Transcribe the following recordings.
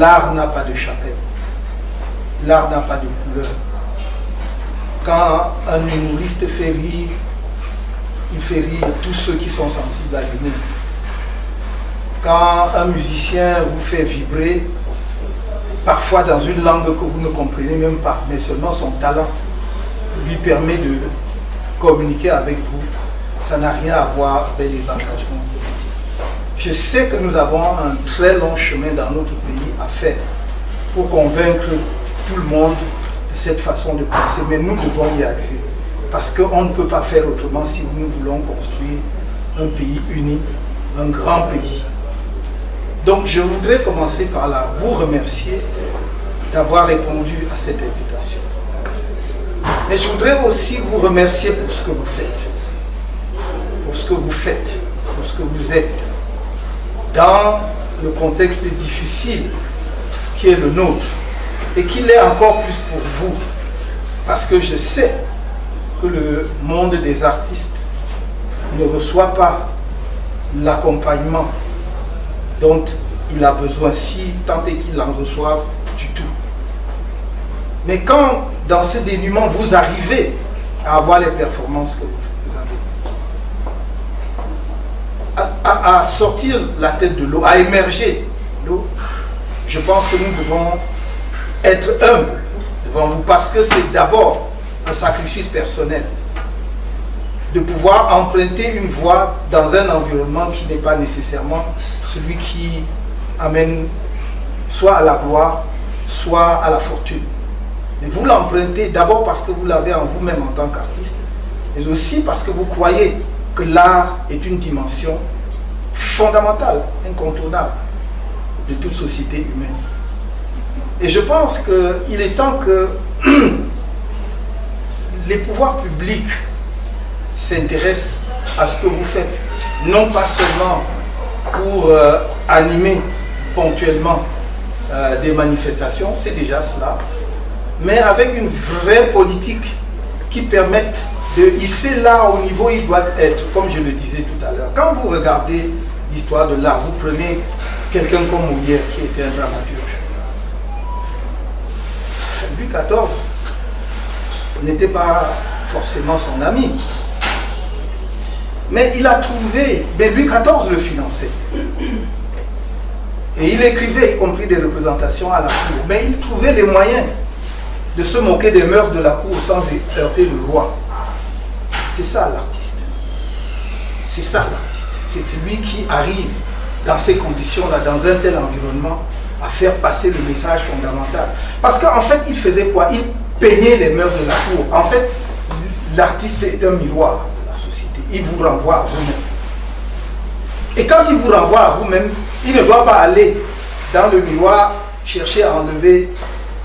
l'art n'a pas de chapelle, l'art n'a pas de couleur. Quand un humoriste fait rire, il fait rire tous ceux qui sont sensibles à l'humour. Quand un musicien vous fait vibrer, parfois dans une langue que vous ne comprenez même pas, mais seulement son talent lui permet de communiquer avec vous, ça n'a rien à voir avec les engagements politiques. Je sais que nous avons un très long chemin dans notre pays à faire pour convaincre tout le monde de cette façon de penser, mais nous devons y arriver. Parce qu'on ne peut pas faire autrement si nous voulons construire un pays uni, un grand pays. Donc je voudrais commencer par là, vous remercier d'avoir répondu à cette invitation. Mais je voudrais aussi vous remercier pour ce que vous faites. Pour ce que vous faites, pour ce que vous êtes. Dans le contexte difficile qui est le nôtre. Et qu'il l'est encore plus pour vous. Parce que je sais que le monde des artistes ne reçoit pas l'accompagnement dont il a besoin, si tant est qu'il en reçoive du tout. Mais quand dans ce dénuement vous arrivez à avoir les performances que vous avez, à sortir la tête de l'eau, à émerger l'eau, je pense que nous devons être humbles devant vous, parce que c'est d'abord un sacrifice personnel de pouvoir emprunter une voie dans un environnement qui n'est pas nécessairement celui qui amène soit à la gloire, soit à la fortune. Mais vous l'empruntez d'abord parce que vous l'avez en vous-même en tant qu'artiste, mais aussi parce que vous croyez que l'art est une dimension fondamentale, incontournable de toute société humaine. Et je pense qu'il est temps que les pouvoirs publics s'intéressent à ce que vous faites, non pas seulement pour animer ponctuellement des manifestations, c'est déjà cela, mais avec une vraie politique qui permette de hisser l'art au niveau où il doit être, comme je le disais tout à l'heure. Quand vous regardez l'histoire de l'art, vous prenez quelqu'un comme Molière qui était un dramaturge. Louis XIV n'était pas forcément son ami. Mais il a trouvé, mais Louis XIV le finançait. Et il écrivait, y compris des représentations à la cour. Mais il trouvait les moyens de se moquer des mœurs de la cour sans heurter le roi. C'est ça l'artiste. C'est ça l'artiste. C'est celui qui arrive dans ces conditions-là, dans un tel environnement, à faire passer le message fondamental. Parce qu'en fait, il faisait quoi? Il peignait les mœurs de la cour. En fait, l'artiste est un miroir de la société. Il vous renvoie à vous-même. Et quand il vous renvoie à vous-même, il ne doit pas aller dans le miroir chercher à enlever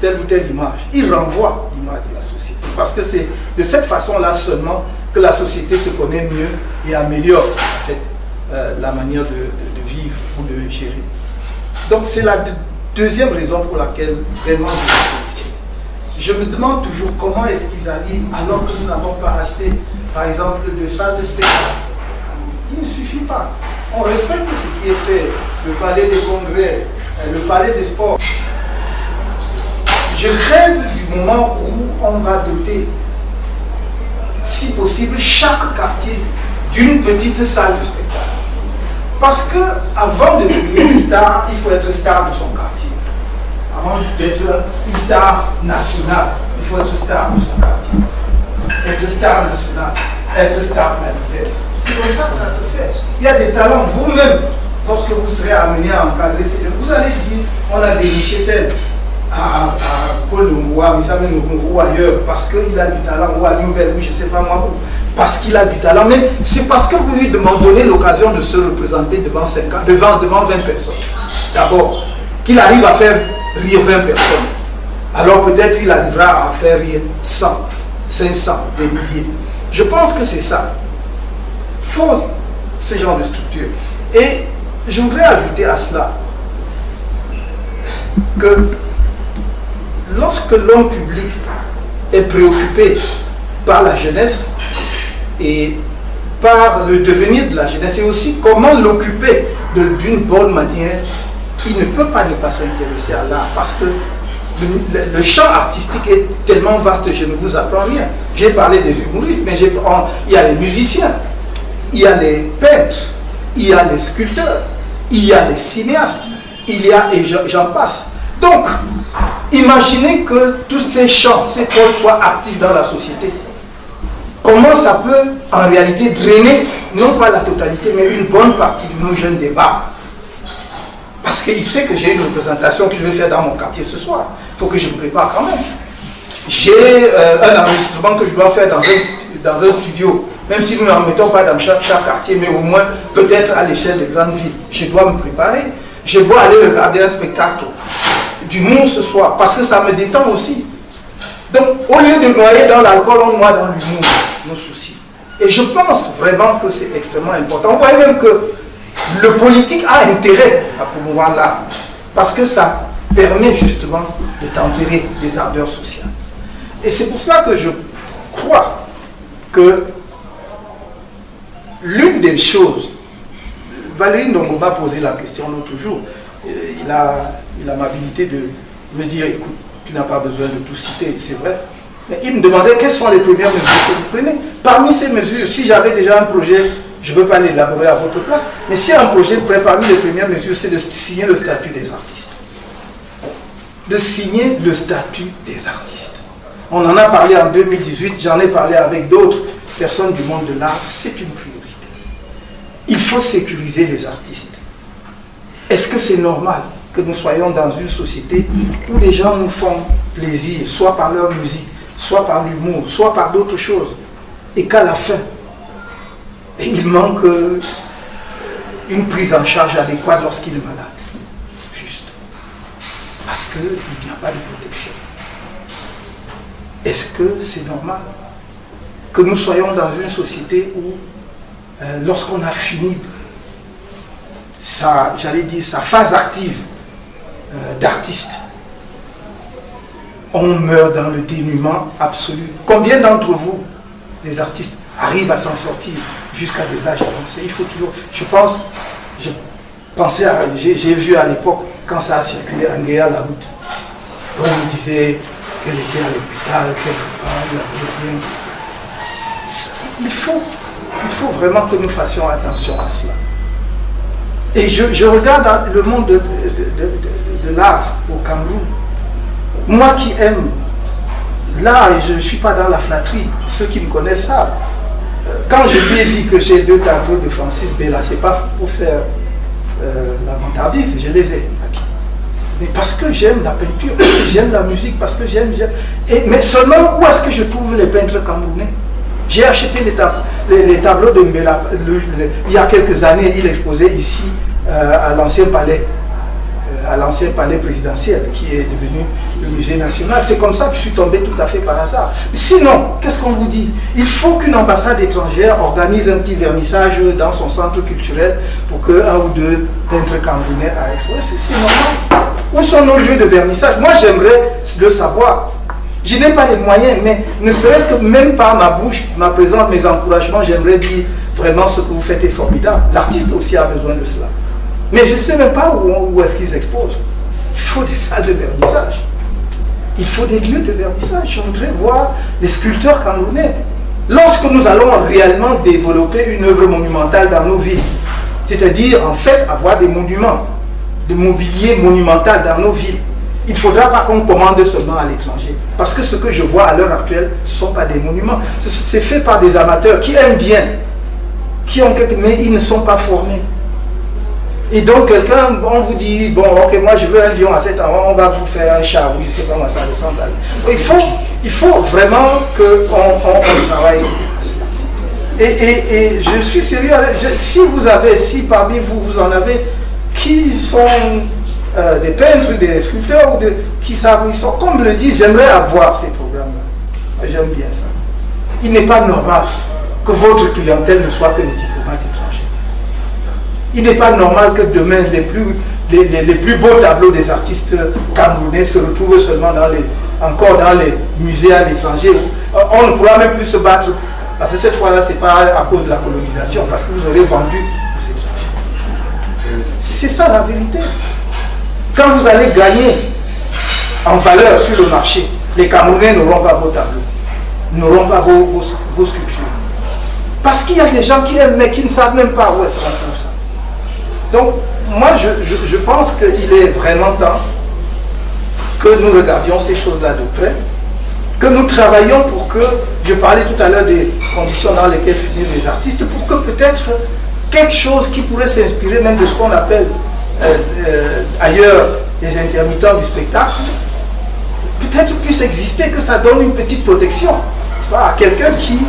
telle ou telle image. Il renvoie l'image de la société. Parce que c'est de cette façon-là seulement que la société se connaît mieux et améliore en fait, la manière de vivre ou de gérer. Donc c'est la deuxième raison pour laquelle vraiment je suis ici. Je me demande toujours comment est-ce qu'ils arrivent alors que nous n'avons pas assez, par exemple, de salles de spectacle. Il ne suffit pas. On respecte ce qui est fait, le palais des congrès, le palais des sports. Je rêve du moment où on va doter, si possible, chaque quartier d'une petite salle de spectacle. Parce que avant de devenir une star, il faut être star de son quartier. Avant d'être une star nationale, il faut être star de son quartier. Être star nationale, être star planétaire. C'est comme ça que ça se fait. Il y a des talents vous-même. Lorsque vous serez amené à encadrer ces gens, vous allez dire, on a déniché tel à Colombo, à Missameno ou ailleurs, parce qu'il a du talent, ou à Nouvelle, ou je ne sais pas moi où. Parce qu'il a du talent, mais c'est parce que vous lui demandez l'occasion de se représenter devant 50, devant 20 personnes. D'abord, qu'il arrive à faire rire 20 personnes. Alors peut-être il arrivera à faire rire 100, 500, des milliers. Je pense que c'est ça. Faut ce genre de structure. Et je voudrais ajouter à cela que lorsque l'homme public est préoccupé par la jeunesse et par le devenir de la jeunesse et aussi comment l'occuper d'une bonne manière, il ne peut pas ne pas s'intéresser à l'art parce que le champ artistique est tellement vaste, je ne vous apprends rien. J'ai parlé des humoristes, mais il y a les musiciens, il y a les peintres, il y a les sculpteurs, il y a les cinéastes, il y a, et j'en passe. Donc, imaginez que tous ces champs, ces pôles soient actifs dans la société. Comment ça peut en réalité drainer, non pas la totalité, mais une bonne partie de nos jeunes débats? Parce qu'il sait que j'ai une représentation que je vais faire dans mon quartier ce soir. Il faut que je me prépare quand même. J'ai un enregistrement que je dois faire dans un studio. Même si nous n'en mettons pas dans chaque quartier, mais au moins peut-être à l'échelle des grandes villes. Je dois me préparer. Je dois aller regarder un spectacle d'humour ce soir, parce que ça me détend aussi. Donc, au lieu de noyer dans l'alcool, on noie dans l'humour nos soucis. Et je pense vraiment que c'est extrêmement important. Vous voyez même que le politique a intérêt à promouvoir l'art, parce que ça permet justement de tempérer les ardeurs sociales. Et c'est pour cela que je crois que l'une des choses, Valérie Ndongo m'a posé la question l'autre jour, il a l'amabilité de me dire, écoute, tu n'as pas besoin de tout citer, c'est vrai. Mais il me demandait quelles sont les premières mesures que vous prenez. Parmi ces mesures, si j'avais déjà un projet, je ne peux pas l'élaborer à votre place, mais si un projet prêt, parmi les premières mesures, c'est de signer le statut des artistes. De signer le statut des artistes. On en a parlé en 2018, j'en ai parlé avec d'autres personnes du monde de l'art, c'est une priorité. Il faut sécuriser les artistes. Est-ce que c'est normal que nous soyons dans une société où les gens nous font plaisir, soit par leur musique, soit par l'humour, soit par d'autres choses, et qu'à la fin, il manque une prise en charge adéquate lorsqu'il est malade? Juste. Parce qu'il n'y a pas de protection. Est-ce que c'est normal que nous soyons dans une société où, lorsqu'on a fini sa phase active d'artiste, on meurt dans le dénuement absolu? Combien d'entre vous, des artistes, arrivent à s'en sortir jusqu'à des âges avancés? Il faut toujours... J'ai vu à l'époque, quand ça a circulé, Anguéa la route, on me disait qu'elle était à l'hôpital, quelque part, il avait rien. Il faut vraiment que nous fassions attention à cela. Et je regarde le monde de l'art au Cameroun. Moi qui aime l'art, et je ne suis pas dans la flatterie, ceux qui me connaissent savent. Quand je lui ai dit que j'ai 2 tableaux de Francis Bella, ce n'est pas pour faire la vantardise, je les ai acquis. Mais parce que j'aime la peinture, parce que j'aime la musique, parce que j'aime... Mais seulement, où est-ce que je trouve les peintres camerounais? J'ai acheté les tableaux de Mbela il y a quelques années. Il exposait ici à l'ancien palais présidentiel qui est devenu le musée national. C'est comme ça que je suis tombé tout à fait par hasard. Sinon, qu'est-ce qu'on vous dit? Il faut qu'une ambassade étrangère organise un petit vernissage dans son centre culturel pour qu'un ou 2 peintres camerounais aillent exposer. C'est normal. Où sont nos lieux de vernissage? Moi, j'aimerais le savoir. Je n'ai pas les moyens, mais ne serait-ce que même par ma bouche, ma présence, mes encouragements, j'aimerais dire vraiment ce que vous faites est formidable. L'artiste aussi a besoin de cela. Mais je ne sais même pas où est-ce qu'ils exposent. Il faut des salles de vernissage. Il faut des lieux de vernissage. Je voudrais voir les sculpteurs camerounais. Lorsque nous allons réellement développer une œuvre monumentale dans nos villes, c'est-à-dire en fait avoir des monuments, de mobilier monumental dans nos villes, il ne faudra pas qu'on commande seulement à l'étranger. Parce que ce que je vois à l'heure actuelle, ce ne sont pas des monuments. C'est fait par des amateurs qui aiment bien, qui ont mais ils ne sont pas formés. Et donc quelqu'un, on vous dit, bon ok, moi je veux un lion à 7 ans, on va vous faire un chat, ou je ne sais pas comment ça ressemble. Il faut vraiment qu'on travaille à cela. Et je suis sérieux, si parmi vous, vous en avez, qui sont des peintres, des sculpteurs, qui savent où ils sont, comme le disent, j'aimerais avoir ces programmes-là. J'aime bien ça. Il n'est pas normal que votre clientèle ne soit que des diplomates étrangers. Il n'est pas normal que demain les plus beaux tableaux des artistes camerounais se retrouvent seulement encore dans les musées à l'étranger. On ne pourra même plus se battre, parce que cette fois-là, ce n'est pas à cause de la colonisation, parce que vous aurez vendu aux étrangers. C'est ça la vérité. Quand vous allez gagner en valeur sur le marché, les Camerounais n'auront pas vos tableaux, n'auront pas vos sculptures. Parce qu'il y a des gens qui aiment, mais qui ne savent même pas où est-ce qu'on trouve ça. Donc, moi, je pense qu'il est vraiment temps que nous regardions ces choses-là de près, que nous travaillions pour que, je parlais tout à l'heure des conditions dans lesquelles finissent les artistes, pour que peut-être quelque chose qui pourrait s'inspirer même de ce qu'on appelle ailleurs les intermittents du spectacle, peut-être puisse exister, que ça donne une petite protection à quelqu'un qui,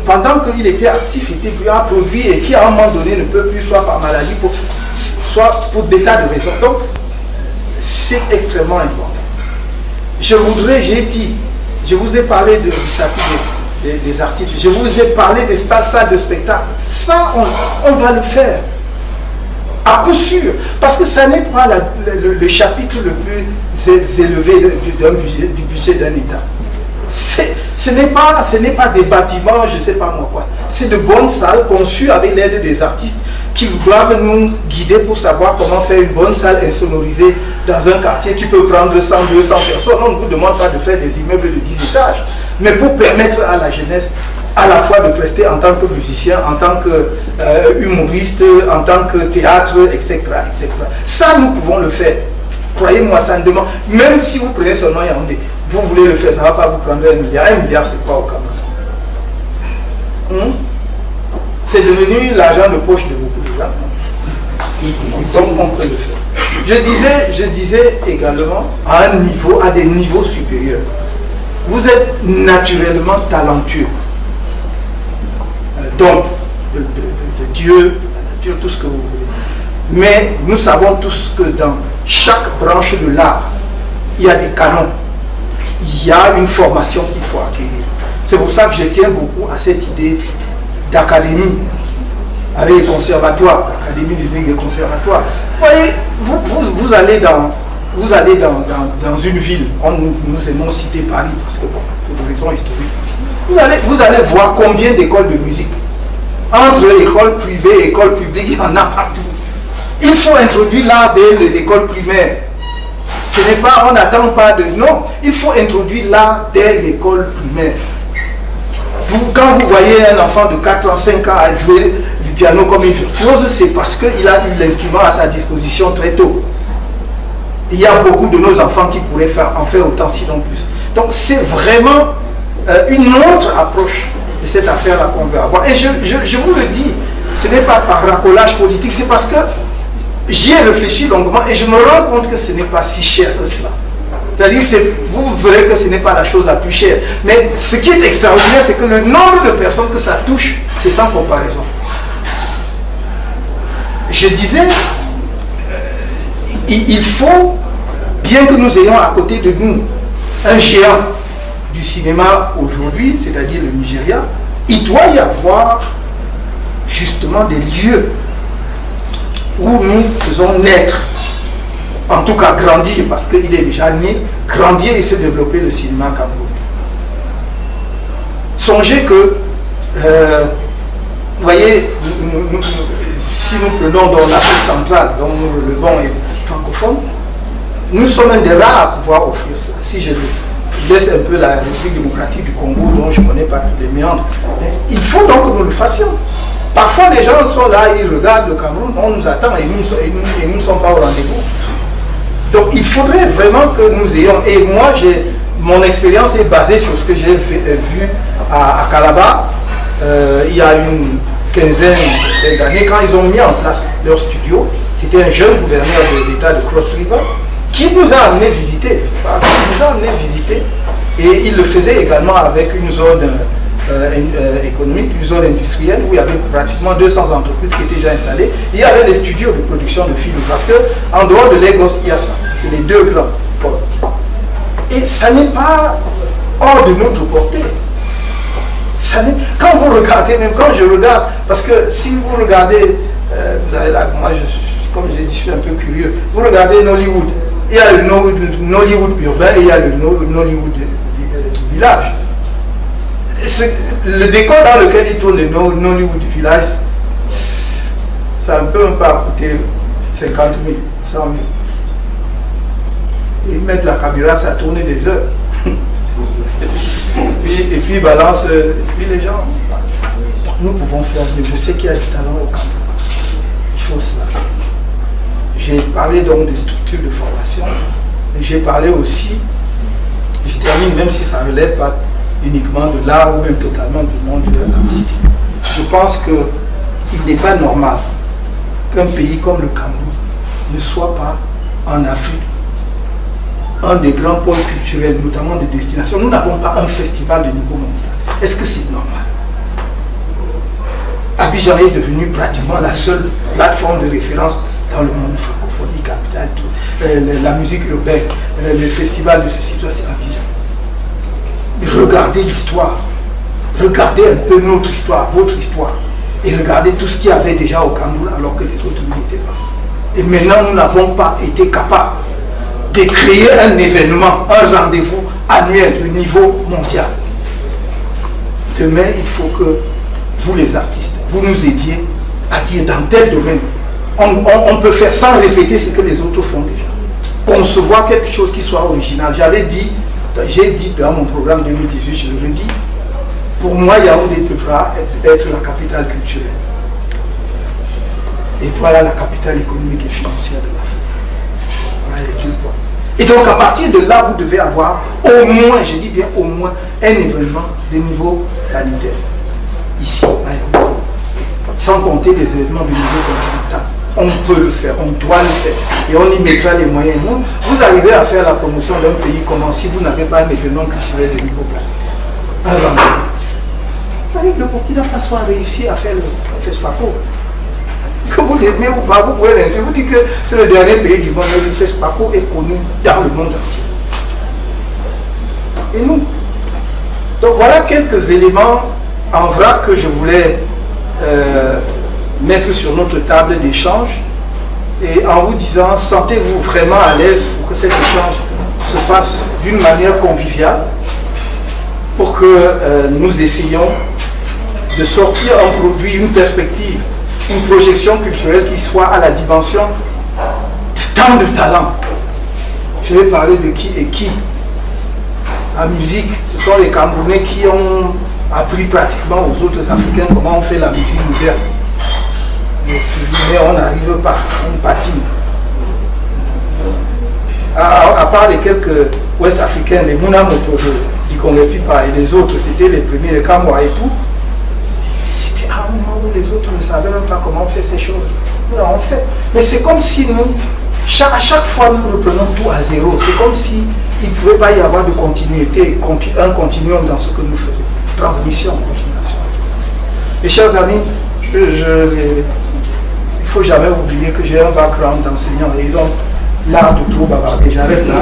pendant qu'il était actif, a produit et qui à un moment donné ne peut plus, soit par maladie, soit pour des tas de raisons. Donc, c'est extrêmement important. Je vous ai parlé du statut des artistes, je vous ai parlé des salles de spectacle. Ça, on va le faire. À coup sûr, parce que ça n'est pas le chapitre le plus élevé du budget d'un État. Ce n'est pas des bâtiments, je ne sais pas moi quoi. C'est de bonnes salles conçues avec l'aide des artistes qui doivent nous guider pour savoir comment faire une bonne salle insonorisée dans un quartier qui peut prendre 100, 200 personnes. On ne vous demande pas de faire des immeubles de 10 étages, mais pour permettre à la jeunesse à la fois de prester en tant que musicien, en tant que humoriste, en tant que théâtre, etc., etc. Ça, nous pouvons le faire. Croyez-moi, ça ne demande... Même si vous prenez seulement Yaoundé, vous voulez le faire, ça ne va pas vous prendre 1 milliard. 1 milliard, c'est quoi au Cameroun? C'est devenu l'argent de poche de beaucoup de gens. Donc, on peut le faire. Je disais également, à des niveaux supérieurs, vous êtes naturellement talentueux. Donc, de Dieu, la nature, tout ce que vous voulez. Mais nous savons tous que dans chaque branche de l'art, il y a des canons. Il y a une formation qu'il faut acquérir. C'est pour ça que je tiens beaucoup à cette idée d'académie, avec les conservatoires, l'académie du Ligue des conservatoires. Vous voyez, vous allez dans une ville, nous aimons citer Paris parce que bon, pour des raisons historiques, vous allez voir combien d'écoles de musique. Entre écoles privées et écoles publiques, il y en a partout. Il faut introduire l'art dès l'école primaire. Ce n'est pas, on n'attend pas de... Non, il faut introduire l'art dès l'école primaire. Quand vous voyez un enfant de 4 ans, 5 ans à jouer du piano comme une virtuose, c'est parce qu'il a eu l'instrument à sa disposition très tôt. Il y a beaucoup de nos enfants qui pourraient en faire autant, sinon plus. Donc c'est vraiment une autre approche de cette affaire-là qu'on veut avoir. Et je vous le dis, ce n'est pas par racolage politique, c'est parce que j'y ai réfléchi longuement et je me rends compte que ce n'est pas si cher que cela. C'est-à-dire, vous verrez que ce n'est pas la chose la plus chère. Mais ce qui est extraordinaire, c'est que le nombre de personnes que ça touche, c'est sans comparaison. Je disais, il faut, bien que nous ayons à côté de nous un géant du cinéma aujourd'hui, c'est-à-dire le Nigeria, il doit y avoir justement des lieux où nous faisons naître, en tout cas grandir, parce qu'il est déjà né, grandir et se développer le cinéma camerounais. Songez que, vous voyez, si nous prenons dans l'Afrique centrale, dont nous relevons et francophone, nous sommes un des rares à pouvoir offrir ça. Si je laisse un peu la République démocratique du Congo, dont je ne connais pas tous les méandres, mais il faut donc que nous le fassions. Parfois, les gens sont là, ils regardent le Cameroun, on nous attend et nous ne sommes pas au rendez-vous. Donc, il faudrait vraiment que nous ayons... Et moi, mon expérience est basée sur ce que j'ai vu à Calabar, il y a une quinzaine d'années, quand ils ont mis en place leur studio. C'était un jeune gouverneur de l'État de Cross River qui nous a amené visiter. Il nous a amené visiter. Et il le faisait également avec une zone économique, une zone industrielle où il y avait pratiquement 200 entreprises qui étaient déjà installées. Il y avait des studios de production de films parce qu'en dehors de Lagos, il y a ça. C'est les deux grands pôles. Et ça n'est pas hors de notre portée. Quand vous regardez, même quand je regarde, parce que si vous regardez, vous avez là, moi comme j'ai dit, je suis un peu curieux, vous regardez Nollywood, il y a le Nollywood urbain et il y a le Nollywood village. Le décor dans lequel il tourne le Nollywood village, ça ne peut même pas coûter 50 000, 100 000. mettre la caméra, ça tourne des heures. et puis balance, et puis les gens. Nous pouvons faire mieux. Je sais qu'il y a du talent au Cameroun. Il faut cela. J'ai parlé donc des structures de formation, mais j'ai parlé aussi, je termine même si ça ne relève pas uniquement de l'art ou même totalement du monde artistique. Je pense qu'il n'est pas normal qu'un pays comme le Cameroun ne soit pas en Afrique un des grands pôles culturels, notamment de destination. Nous n'avons pas un festival de niveau mondial. Est-ce que c'est normal? Abidjan est devenu pratiquement la seule plateforme de référence dans le monde francophonie, capitale, tout, la musique urbaine, le festival de ceci, c'est Abidjan. Regardez l'histoire, regardez un peu notre histoire, votre histoire, et regardez tout ce qu'il y avait déjà au Cameroun alors que les autres n'y étaient pas. Et maintenant, nous n'avons pas été capables de créer un événement, un rendez-vous annuel de niveau mondial. Demain, il faut que vous les artistes, vous nous aidiez à dire dans tel domaine, on peut faire sans répéter ce que les autres font déjà. Concevoir quelque chose qui soit original. J'ai dit dans mon programme 2018, je le redis, pour moi, Yaoundé devra être la capitale culturelle. Et voilà la capitale économique et financière de l'Afrique. Voilà les 2 points. Et donc à partir de là, vous devez avoir au moins, je dis bien au moins, un événement de niveau planétaire. Ici, à Yaoundé. Sans compter les événements de niveau continental. On peut le faire, on doit le faire. Et on y mettra les moyens. Vous arrivez à faire la promotion d'un pays comment si vous n'avez pas un événement culturel de niveau planétaire. Un rendez-vous. Avec le Burkina Faso a réussi à faire le FESPACO. Que vous l'aimez ou pas, vous pouvez l'inviter. Vous dites que c'est le dernier pays du monde, mais le FESPACO est connu dans le monde entier. Et nous. Donc voilà quelques éléments en vrac que je voulais mettre sur notre table d'échange et en vous disant, sentez-vous vraiment à l'aise pour que cet échange se fasse d'une manière conviviale pour que nous essayions de sortir un produit, une perspective, une projection culturelle qui soit à la dimension de tant de talents. Je vais parler de qui et qui. En musique, ce sont les Camerounais qui ont appris pratiquement aux autres Africains comment on fait la musique moderne. Mais on n'arrive pas, on patine. À part les quelques Ouest-Africains, les Mouna Motoro, du Congo Pipa et les autres, c'était les premiers, les Kamwa et tout. C'était à un moment où les autres ne savaient même pas comment on fait ces choses. Nous l'avons fait. Mais c'est comme si nous, à chaque fois, nous reprenons tout à zéro. C'est comme si il ne pouvait pas y avoir de continuité, un continuum dans ce que nous faisons. Transmission, continuation. Mes chers amis, il ne faut jamais oublier que j'ai un background d'enseignant et ils ont l'art de trop bavarder. J'arrête là.